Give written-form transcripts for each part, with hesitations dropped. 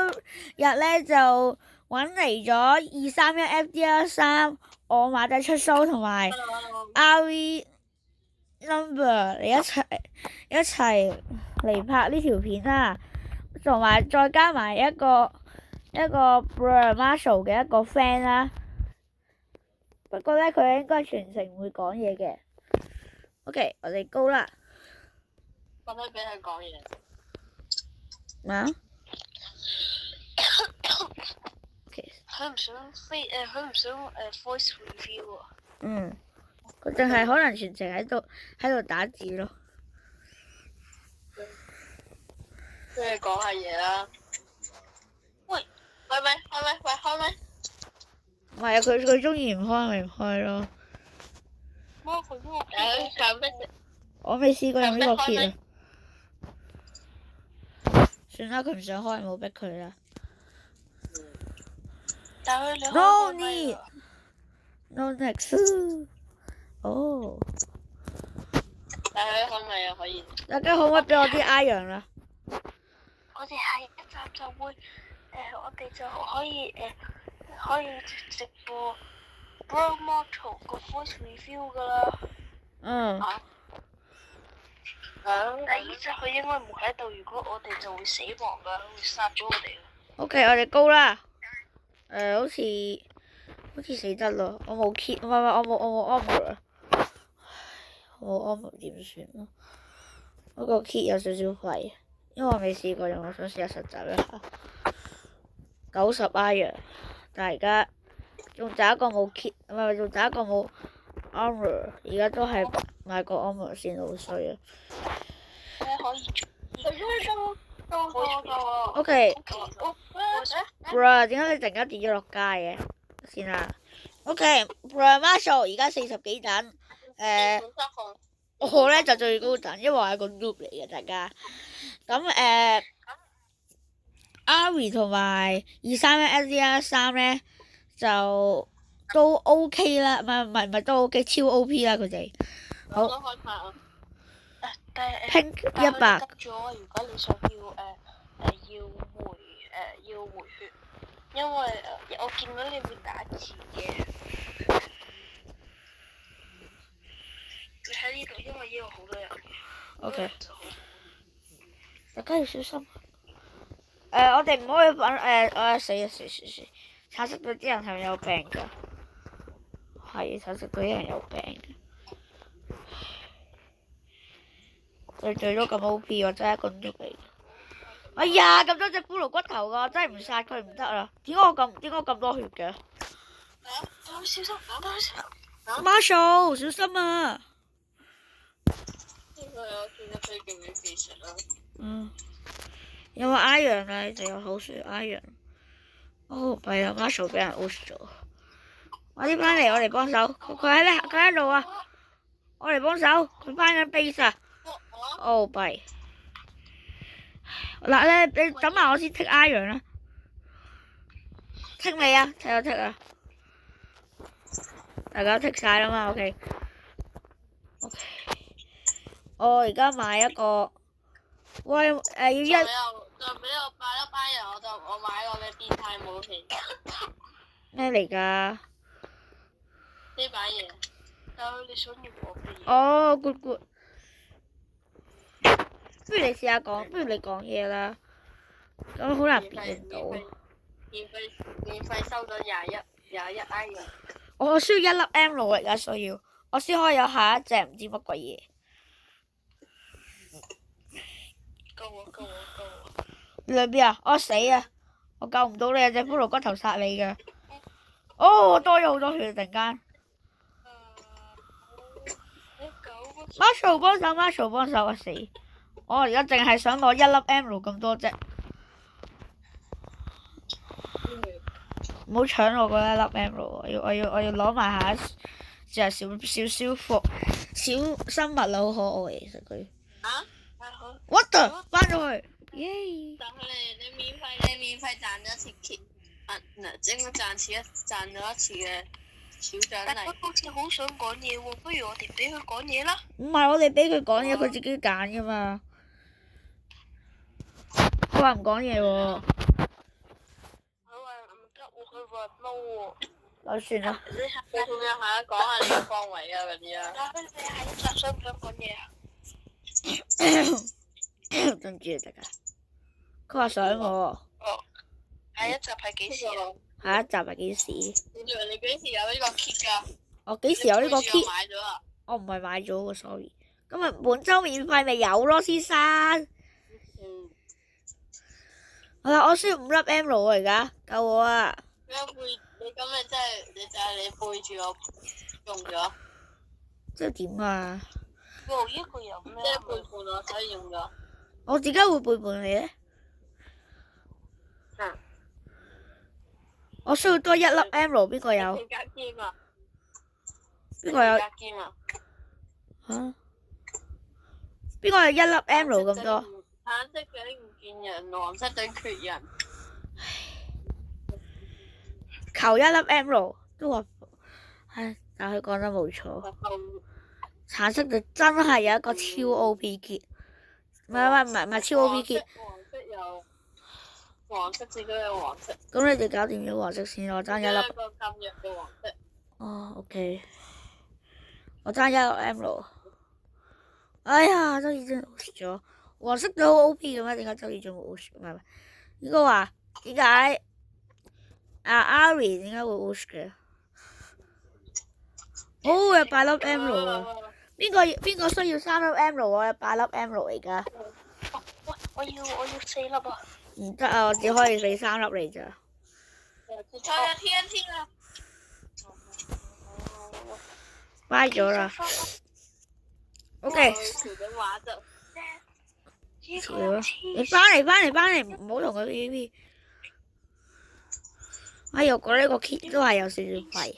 日咧就揾嚟咗231 FDR3，我馬仔出 show 同埋 RV number 嚟一齊嚟拍呢條片啦，同埋再加埋一個 Bro Marshall 嘅一個 friend 啦。不過咧佢應該全程唔會講嘢嘅。OK， 我哋高啦。我可以俾佢講嘢。咩？佢唔想佢唔想voice review 啊。佢淨係可能全程喺度打字咯。即係講下嘢啦。喂，開咪？開咪？唔係啊，佢中意唔開咪唔開咯。我未試過用呢個 key 啊。算啦，佢唔想開，冇逼佢啦。No need, no next。哦。但係開咪又可以。大家可唔可以俾我啲 iron 啦？我哋下一集就會我哋就可以直播 Bro Marshall 個 voice review 噶啦。第二集佢應該唔喺度，如果我哋就會死亡噶，會殺咗我哋。OK， 我哋高啦。好似死得咯，我冇 key， 唔係我冇 armor 啊。我 armor 點算啊？嗰個 key 有少少廢，因為我未試過用，我想試下實習一下。90 iron， 但係而家仲找一個冇 key， 唔係仲找一個冇 armor， 而家都係買個 armor 先好衰啊。可以。OK。Bro， 點解你突然間跌咗落街嘅？先啦。OK，Bro Marshall 而家40幾等。我咧就最高等，因為我係個 noob 嚟嘅，大家。咁Ari 同埋231 SDR3咧就都 OK 啦，唔係都 OK， 超 OP 啦佢哋。好。Pink 100。如果你想要回血，因為我見到你會打字嘅。你喺呢度，因為呢度好多人。OK。大家要小心。我哋唔可以揾死！橙色隊啲人係咪有病㗎？係，橙色隊啲人有病嘅。佢最多咁 OP， 我真係一個 noob 嚟。哎呀，咁多隻骷髏骨頭㗎，真係唔殺佢唔得啦！點解我咁多血嘅小心！Marshall， 小心啊！應該有見得最勁嘅技術啦。有冇 iron 啊？你哋有好少 iron。弊啦 ，Marshall 俾人 out 咗。快啲翻嚟，我嚟幫手。佢喺度啊！我嚟幫手，佢翻緊 base 啊！弊。嗱你等埋我先剔 iron 啦。剔未啊？剔啊！大家剔晒啦嘛 ，OK。我而家買一個，喂要一。就俾我買一班人，我買個嘅變態武器。咩嚟㗎？呢把嘢，就你想要我嘅嘢。good。不如你試下講，不如你講嘢啦。咁好難變到。免費收咗21 iron。我需要1粒 M 而家需要，我先可以有下一隻唔知乜鬼嘢。夠啊！你喺邊啊？我死啊！我救唔到你啊！隻骷髏骨頭殺你㗎。我多咗好多血突然間。Marshall 幫手啊死！我而家淨係想攞1粒 M 咁多啫。唔好搶我嗰1粒 M， 我要攞埋下就係小生物好可愛其實佢。What the？ 翻咗去。耶！但係你免費賺咗一次應該賺咗一次嘅小獎勵。但佢好似好想講嘢喎，不如我哋俾佢講嘢啦。唔係我哋俾佢講嘢，佢自己揀噶嘛。佢話唔講嘢喎。撈就算啦。喎。你仲有下講下呢個方位啊嗰啲啊？你下一集想唔想講嘢啊？對唔住大家。佢話想喎。哦。下一集係幾時啊？下一集係幾時？你幾時有呢個 kit 㗎？我幾時有呢個 kit？買咗啦。我唔係買咗喎 sorry。今日本週免費咪有咯，先生。好啦，我需要5粒 M 羅而家，救我啊！你咁咪真係你背住我用咗？即係點啊？呢個有咩？即係背叛我，所以用咗。我點解會背叛你咧？我需要多1粒 M 羅，邊個有？邊個有？嚇？邊個有1粒 M 羅咁多？橙色隊唔見人，黃色隊缺人。求1粒 M 羅都話，唉，但佢講得冇錯。橙色隊真係有一個超 OP kit，唔係超 OP kit。黃色至都有黃色。咁你哋搞掂咗黃色先，我爭1粒。一個咁弱嘅黃色。哦，OK，我爭1粒 M 羅。哎呀，周二真係 O 咗。黃色隊好 OP 嘅咩？點解周二仲冇 O？ 唔係，應該話點解Ari 點解會 O 嘅？哦，有8粒 M 羅啊！邊個需要3粒 M 羅啊？有8粒 M 羅而家。我要4粒啊！唔得啊！我只可以俾3粒嚟咋。我有 TNT 啦。掰咗啦。OK。調緊畫就。調啦！你翻嚟，唔好同佢 PVP。哎呀，我覺得呢個 kit 都係有少少廢。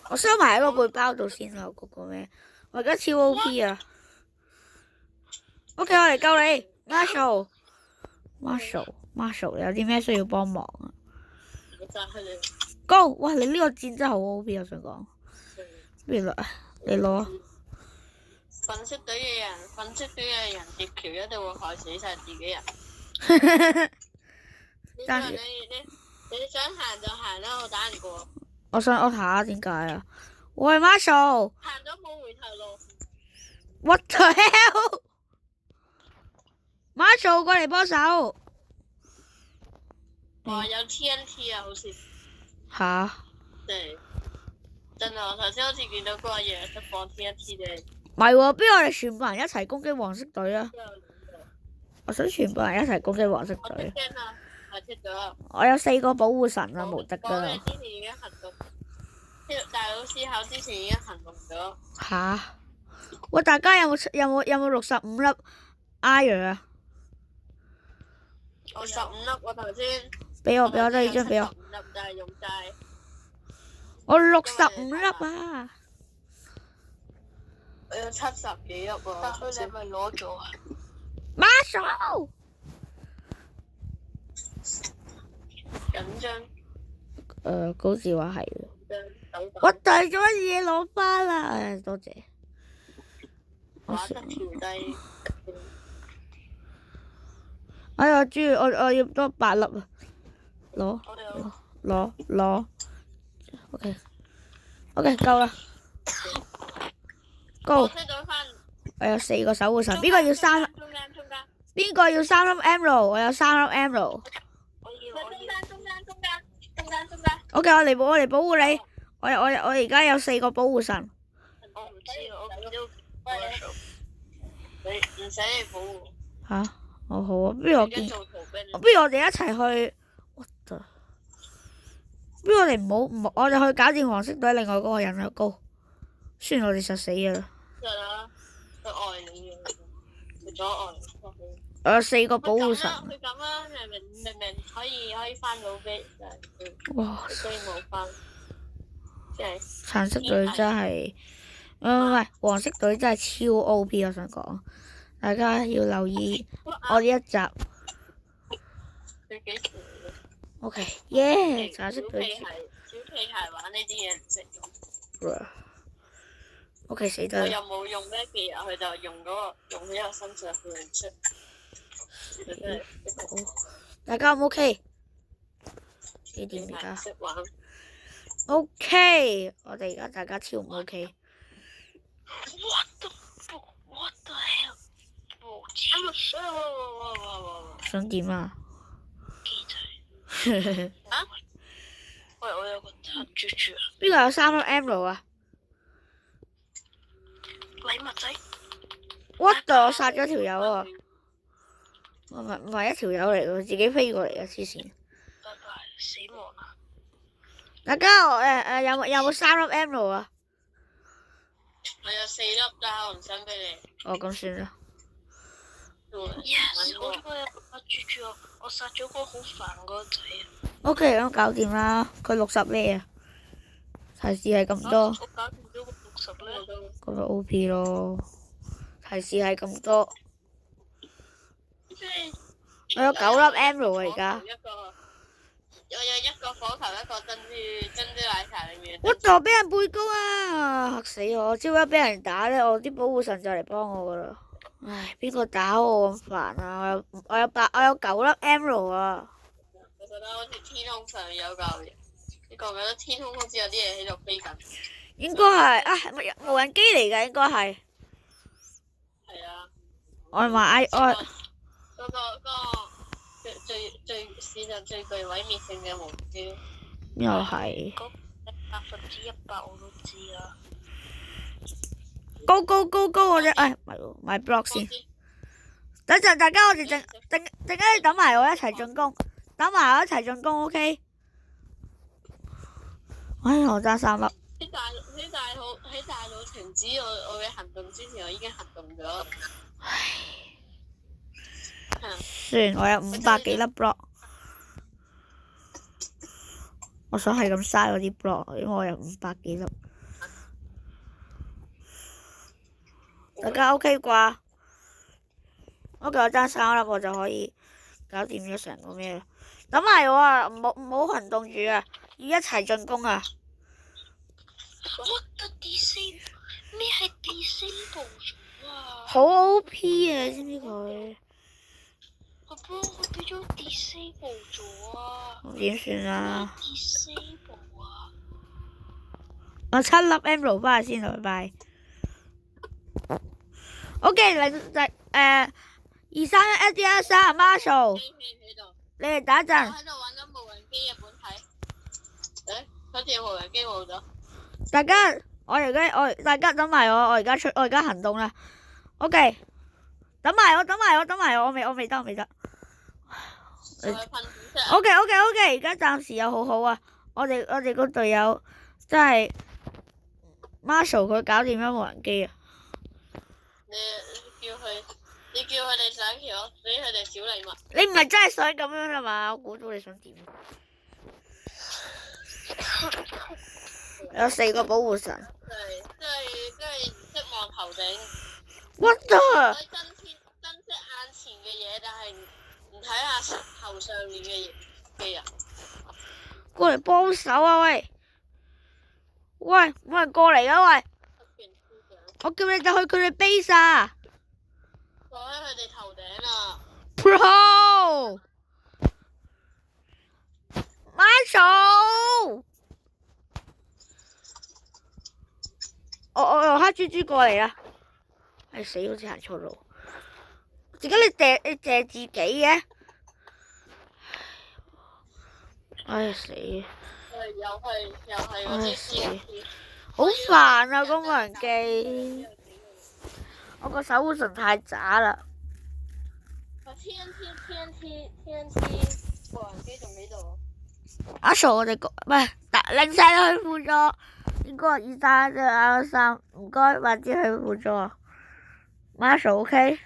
我收埋喺個背包度先啦，嗰個咩？我而家超 OP 啊 ！OK， 我嚟救你 ，Marshall，有啲咩需要幫忙啊？Go！ 哇，你呢個箭真係好 OP， 我想講。不如你攞。粉色隊嘅人疊橋一定會害死晒自己人。你想行就行啦，我打唔過。我睇下點解啊？喂 Marshall， 行咗冇回頭路。What the hell？ Marshall 過嚟幫手。哇！有 TNT 啊，好似。吓？真啊！我頭先好似見到嗰個嘢識放 TNT 嘅。唔係喎，不如我哋全部人一齊攻擊黃色隊啊！我想全部人一齊攻擊黃色隊。我有4個保護神啊，冇得噶啦。之前已經行動，大佬思考之前已經行動咗。吓？喂，大家有冇65粒 iron 啊？我15粒，我頭先。俾我真係張俾我。15粒就係用晒。我65粒啊！我有70幾粒喎。但佢哋係咪攞咗啊 ？Marshall！ 緊張。高志話係。我遞咗嘢攞翻啦，多謝。畫得調低。哎呀，豬！我要多8粒啊！攞。OK， 夠啦。Go！ 我有4個守護神，邊個要3粒？邊個要3粒 Emerald？ 我有3粒 Emerald。中間。OK， 我嚟保護你。我而家有4個保護神。我唔知，我唔使你保護。吓？我好啊，不如我哋一齊去。不如我哋唔好，我哋去搞掂黃色隊另外嗰個人啦。高，雖然我哋實死噶啦。佢愛你嘅，佢阻礙。我有4個保護神。佢咁啦，明明可以翻到機，哇！所以冇翻。即係。橙色隊真係，唔係黃色隊真係超 OP， 我想講，大家要留意我呢一集。佢幾時？OK， 耶！橙色隊。小屁孩玩呢啲嘢唔識用。OK， 死得。我又冇用咩技能，佢就用咗個身上去出。大家 O 唔 OK？幾點而家識玩。 ？OK，我哋而家大家超唔 OK？ What the hell？ 想點啊？機仔。啊？喂，我有個黑豬豬啊！邊個有3粒 emerald 啊禮物仔。 ？What the？我殺咗條友啊！唔係一條友嚟喎，自己飛過嚟嘅黐線。拜拜，死亡啦！大家有冇3粒 emerald 啊？我有4粒，但係我唔想俾你。哦，咁算啦。Yes， 我都有黑豬豬啊！我殺咗個好煩嗰個仔啊！ OK，咁搞掂啦。佢60咩啊？提示係咁多，我搞掂咗個60咧。咁就 OP 咯。提示係咁多，我有9粒 emerald 啊而家。我有一個火球，一個珍珠奶茶裏面。我就俾人背高啊！嚇死我！朝一俾人打咧，我啲保護神就嚟幫我噶啦。唉，邊個打我咁煩啊！我有9粒 emerald 啊！我覺得好似天空上有嚿嘢，你覺唔覺得天空好似有啲嘢喺度飛緊？應該係啊，無人機嚟㗎，應該係。係啊。我買嗰個最史上最具毀滅性嘅無機。又係。100%我都知啦。高！我啫，唔係喎，買 block 先。等陣大家我哋陣間你等埋我一齊進攻，OK？ 唉，我爭3粒。喺大佬停止我嘅行動之前，我已經行動咗。算我有500幾粒 block， 我想係咁嘥我啲 block， 因為我有500幾粒。大家 OK 啩？OK，我爭3粒我就可以搞掂咗成個咩啦。等埋我啊，唔好行動住啊，要一齊進攻啊！ What the disable？ 咩係 disable 咗啊？好 OP 啊！知唔知佢？佢俾咗 disable 咗啊！點算啊？ disable 啊！我7粒 emerald 翻去先，拜拜。OK， 2、3、1、1、2、3 Marshall， 你哋打陣。我喺度玩緊無人機日本睇。好似無人機冇咗。大家等埋我而家行動啦。OK， 等埋我，我未得。OK， 而家暫時又好啊。我哋個隊友真係 Marshall 佢搞掂咗無人機啊！你叫佢哋上橋，俾佢哋小禮物。你唔係真係想咁樣啦嘛？我估到你想點。有4個保護神。真係唔識望頭頂。What the？ 珍惜眼前嘅嘢，但係唔睇下頭上面嘅人。過嚟幫手啊！喂，冇人過嚟啊！喂，我叫你就去佢哋 base 啊！坐喺佢哋頭頂啊 ！Pro Marshall， 我用黑豬豬過嚟啦！唉死，好似行錯路。點解你射自己嘅？唉死！又係嗰啲事。好煩啊！個無人機，我個守護神太渣啦。TNT 無人機仲喺度。阿傻，我哋唔係令晒去輔助，應該2、3啫，3唔該，或者去輔助。Marshall OK？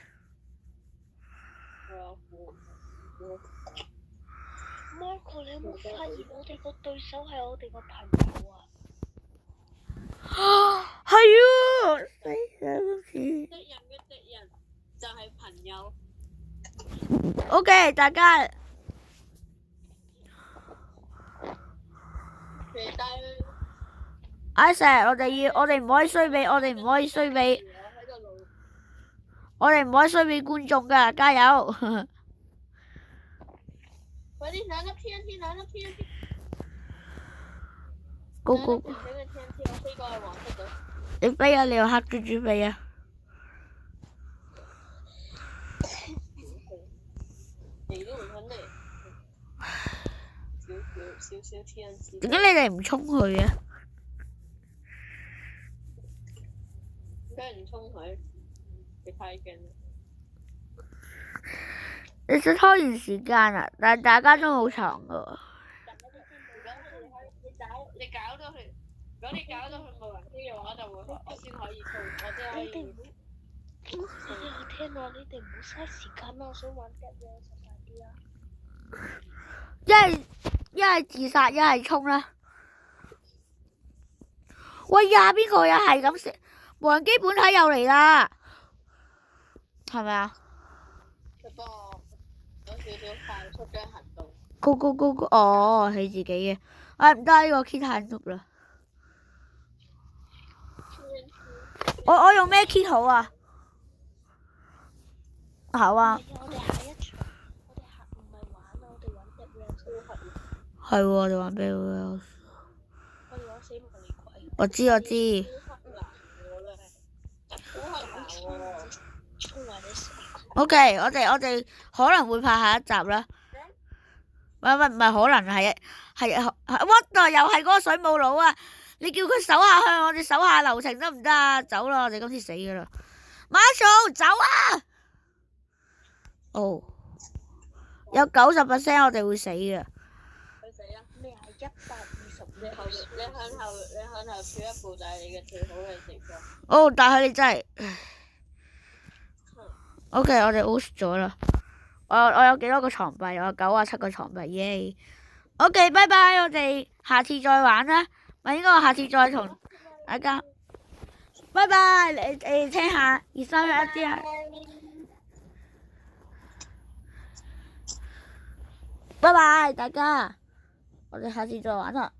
Marco， 你有冇發現我哋個對手係我哋個朋友啊？係啊！死啦！今次敵人嘅敵人就係朋友。OK， 大家。阿石，我哋唔可以衰俾，我哋唔可以衰俾觀眾噶，加油！快啲兩粒 TNT，高高，你睇個 TNT 我飛過去黃色度。你飛啊！你用黑豬豬飛啊！你都唔肯嚟。少 TNT。點解你哋唔衝佢嘅？梗係唔衝佢，你太勁啦！你想拖延時間啊？但係大家都好長噶。你搞到佢，如果你搞到佢冇人機嘅話，就會我先可以衝，我先可以。我聽話你哋唔好嘥時間啦，我想玩隻嘢實快啲啦。一係自殺，一係衝啦。喂呀！邊個又係咁食？無人機本體又嚟啦，係咪啊？不過有少少快速嘅行動。高！哦，係自己嘅。唔得，呢個 kit 太碌啦。我用咩 kit 好啊？好啊。我哋下一場，我哋下唔係玩啊，我哋玩隻咩超核。係喎，我哋玩 Battle Royale。我哋玩死亡厲鬼。我知。OK，我哋可能會拍下一集啦。唔係可能係what 又係嗰個水母佬啊！你叫佢手下向我哋手下留情得唔得啊？走啦，我哋今次死噶啦！馬草走啊！哦，有90%我哋會死嘅。佢死啦！咩係120？你向後跳一步就係你嘅最好嘅地方。哦，但係你真係，OK，我哋 lose 咗啦。我有幾多個床幣？我有97個床幣，耶！OK，拜拜，我哋下次再玩啦。咪應該我下次再同大家，拜拜。你聽下2、3、1啲啊！拜拜大家，我哋下次再玩啦。